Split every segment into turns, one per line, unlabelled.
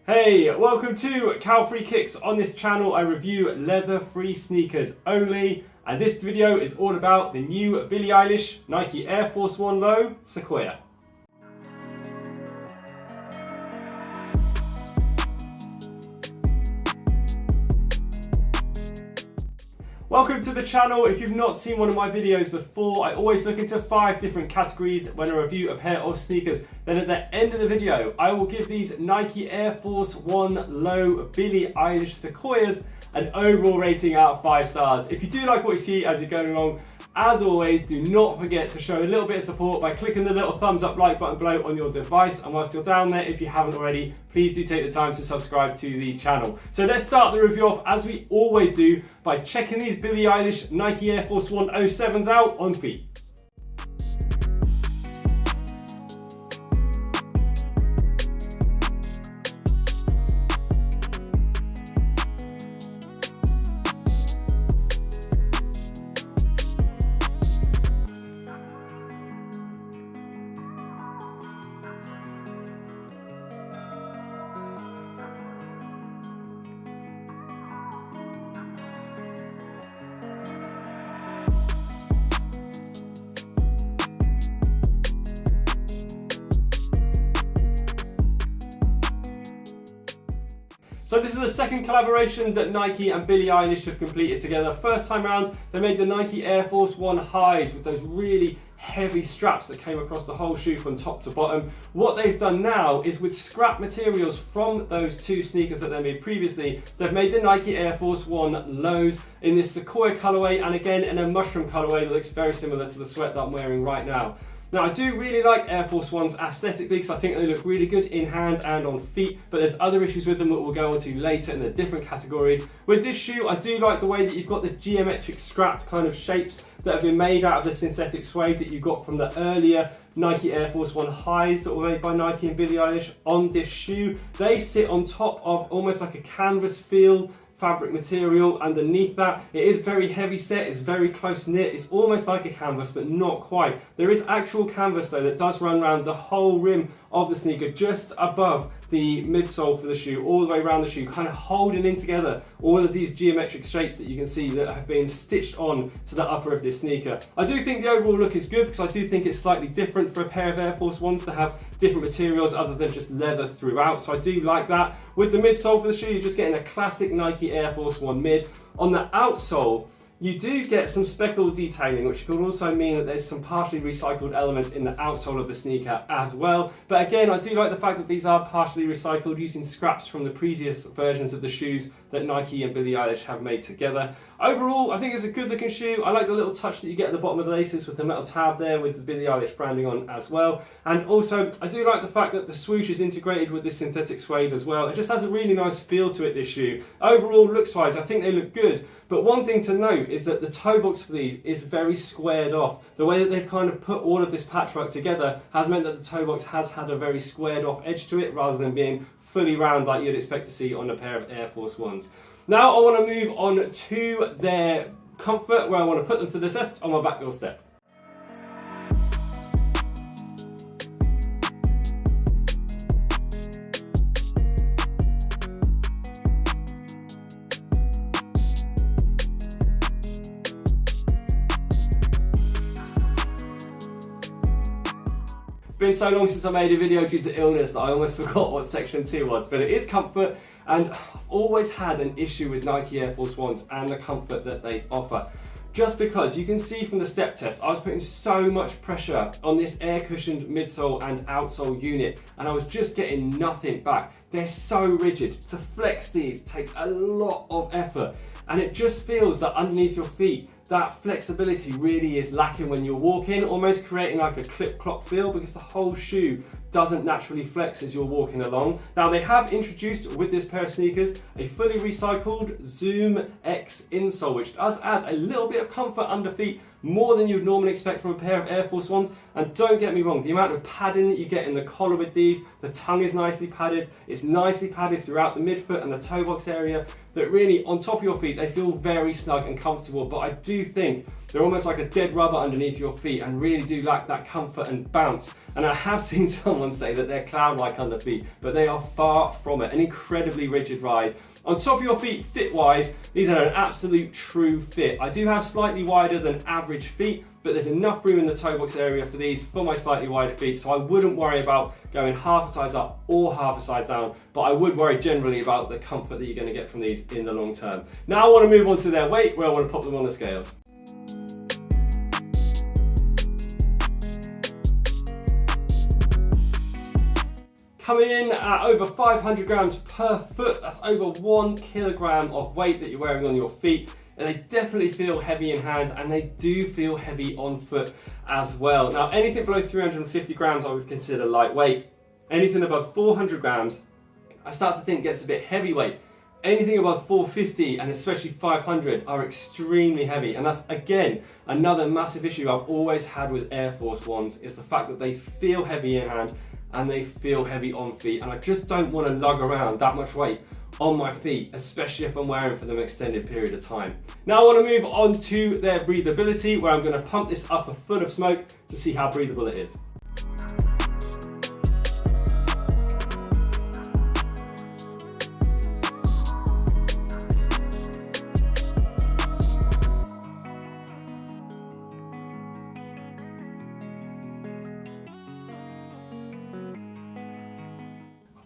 Hey, welcome to Cal-Free Kicks. On this channel I review leather-free sneakers only, and this video is all about the new Billie Eilish Nike Air Force 1 Low Sequoia. Welcome to the channel. If you've not seen one of my videos before, I always look into 5 different categories when I review a pair of sneakers. Then at the end of the video, I will give these Nike Air Force 1 Low Billie Eilish Sequoias an overall rating out of 5 stars. If you do like what you see as you're going along, as always, do not forget to show a little bit of support by clicking the little thumbs up like button below on your device. And whilst you're down there, if you haven't already, please do take the time to subscribe to the channel. So let's start the review off, as we always do, by checking these Billie Eilish Nike Air Force 1 07s out on feet. So this is the second collaboration that Nike and Billie Eilish have completed together. First time round, they made the Nike Air Force 1 highs with those really heavy straps that came across the whole shoe from top to bottom. What they've done now is, with scrap materials from those 2 sneakers that they made previously, they've made the Nike Air Force 1 lows in this Sequoia colorway, and again in a mushroom colorway that looks very similar to the sweat that I'm wearing right now. Now, I do really like Air Force 1s aesthetically because I think they look really good in hand and on feet, but there's other issues with them that we'll go into later in the different categories. With this shoe, I do like the way that you've got the geometric scrapped kind of shapes that have been made out of the synthetic suede that you got from the earlier Nike Air Force 1 highs that were made by Nike and Billie Eilish on this shoe. They sit on top of almost like a canvas feel fabric material underneath that. It is very heavy set, it's very close knit, it's almost like a canvas but not quite. There is actual canvas though that does run around the whole rim of the sneaker, just above the midsole for the shoe, all the way around the shoe, kind of holding in together all of these geometric shapes that you can see that have been stitched on to the upper of this sneaker. I do think the overall look is good because I do think it's slightly different for a pair of Air Force 1s to have different materials other than just leather throughout, so I do like that. With the midsole for the shoe, you're just getting a classic Nike Air Force 1 mid. On the outsole, you do get some speckled detailing, which could also mean that there's some partially recycled elements in the outsole of the sneaker as well. But again, I do like the fact that these are partially recycled using scraps from the previous versions of the shoes that Nike and Billie Eilish have made together. Overall, I think it's a good looking shoe. I like the little touch that you get at the bottom of the laces with the metal tab there with the Billie Eilish branding on as well. And also, I do like the fact that the swoosh is integrated with this synthetic suede as well. It just has a really nice feel to it, this shoe. Overall, looks wise, I think they look good. But one thing to note is that the toe box for these is very squared off. The way that they've kind of put all of this patchwork together has meant that the toe box has had a very squared off edge to it rather than being fully round like you'd expect to see on a pair of Air Force 1s. Now I want to move on to their comfort, where I want to put them to the test on my back doorstep. It's been so long since I made a video due to illness that I almost forgot what section 2 was, but it is comfort, and I've always had an issue with Nike Air Force 1s and the comfort that they offer. Just because you can see from the step test, I was putting so much pressure on this air cushioned midsole and outsole unit, and I was just getting nothing back. They're so rigid. To flex these takes a lot of effort, and it just feels that underneath your feet, that flexibility really is lacking when you're walking, almost creating like a clip-clop feel because the whole shoe doesn't naturally flex as you're walking along. Now, they have introduced with this pair of sneakers a fully recycled Zoom X insole, which does add a little bit of comfort under feet, more than you'd normally expect from a pair of Air Force 1s. And don't get me wrong, the amount of padding that you get in the collar with these, the tongue is nicely padded, it's nicely padded throughout the midfoot and the toe box area. that really on top of your feet, they feel very snug and comfortable, but I do think they're almost like a dead rubber underneath your feet and really do lack that comfort and bounce. And I have seen someone say that they're cloud-like under feet, but they are far from it. An incredibly rigid ride. On top of your feet, fit-wise, these are an absolute true fit. I do have slightly wider than average feet, but there's enough room in the toe box area for these for my slightly wider feet, so I wouldn't worry about going half a size up or half a size down, but I would worry generally about the comfort that you're going to get from these in the long term. Now I want to move on to their weight, where I want to pop them on the scales. Coming in at over 500 grams per foot, that's over 1 kilogram of weight that you're wearing on your feet. And they definitely feel heavy in hand, and they do feel heavy on foot as well. Now, anything below 350 grams I would consider lightweight. Anything above 400 grams, I start to think gets a bit heavyweight. Anything above 450 and especially 500 are extremely heavy, and that's again another massive issue I've always had with Air Force Ones, is the fact that they feel heavy in hand and they feel heavy on feet, and I just don't want to lug around that much weight on my feet, especially if I'm wearing for an extended period of time. Now I want to move on to their breathability, where I'm going to pump this up a foot of smoke to see how breathable it is.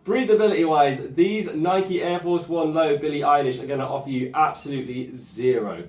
Breathability wise, these Nike Air Force 1 Low Billie Eilish are going to offer you absolutely zero.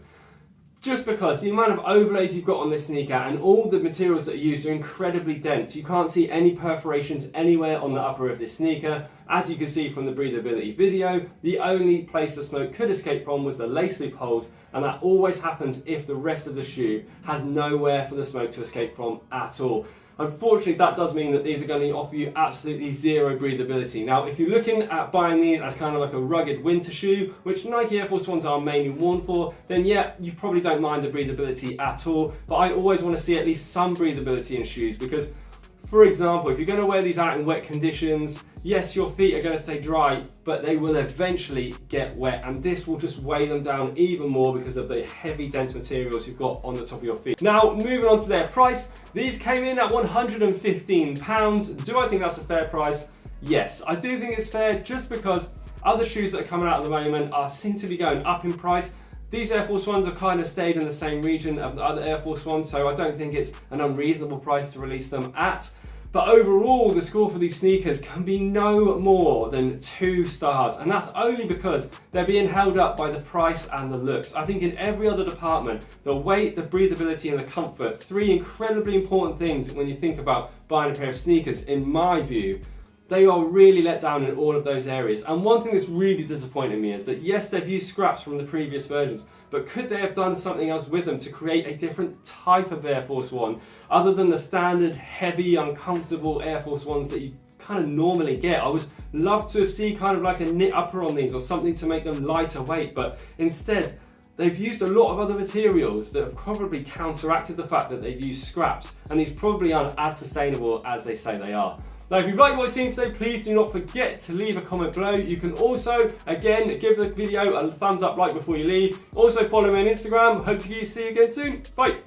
Just because the amount of overlays you've got on this sneaker and all the materials that are used are incredibly dense. You can't see any perforations anywhere on the upper of this sneaker. As you can see from the breathability video, the only place the smoke could escape from was the lace loop holes, and that always happens if the rest of the shoe has nowhere for the smoke to escape from at all. Unfortunately, that does mean that these are going to offer you absolutely zero breathability. Now, if you're looking at buying these as kind of like a rugged winter shoe, which Nike Air Force Ones are mainly worn for, then yeah, you probably don't mind the breathability at all. But I always want to see at least some breathability in shoes, because, for example, if you're going to wear these out in wet conditions, yes, your feet are going to stay dry, but they will eventually get wet, and this will just weigh them down even more because of the heavy, dense materials you've got on the top of your feet. Now, moving on to their price, these came in at £115. Do I think that's a fair price? Yes, I do think it's fair, just because other shoes that are coming out at the moment seem to be going up in price. These Air Force Ones have kind of stayed in the same region of the other Air Force Ones, so I don't think it's an unreasonable price to release them at. But overall, the score for these sneakers can be no more than 2 stars, and that's only because they're being held up by the price and the looks. I think in every other department, the weight, the breathability and the comfort, 3 incredibly important things when you think about buying a pair of sneakers, in my view, they are really let down in all of those areas. And one thing that's really disappointing me is that yes, they've used scraps from the previous versions, but could they have done something else with them to create a different type of Air Force One, other than the standard heavy, uncomfortable Air Force Ones that you kind of normally get? I would love to have seen kind of like a knit upper on these or something to make them lighter weight, but instead they've used a lot of other materials that have probably counteracted the fact that they've used scraps, and these probably aren't as sustainable as they say they are. Now, if you've liked what you've seen today, please do not forget to leave a comment below. You can also, again, give the video a thumbs up like before you leave. Also follow me on Instagram. Hope to see you again soon. Bye.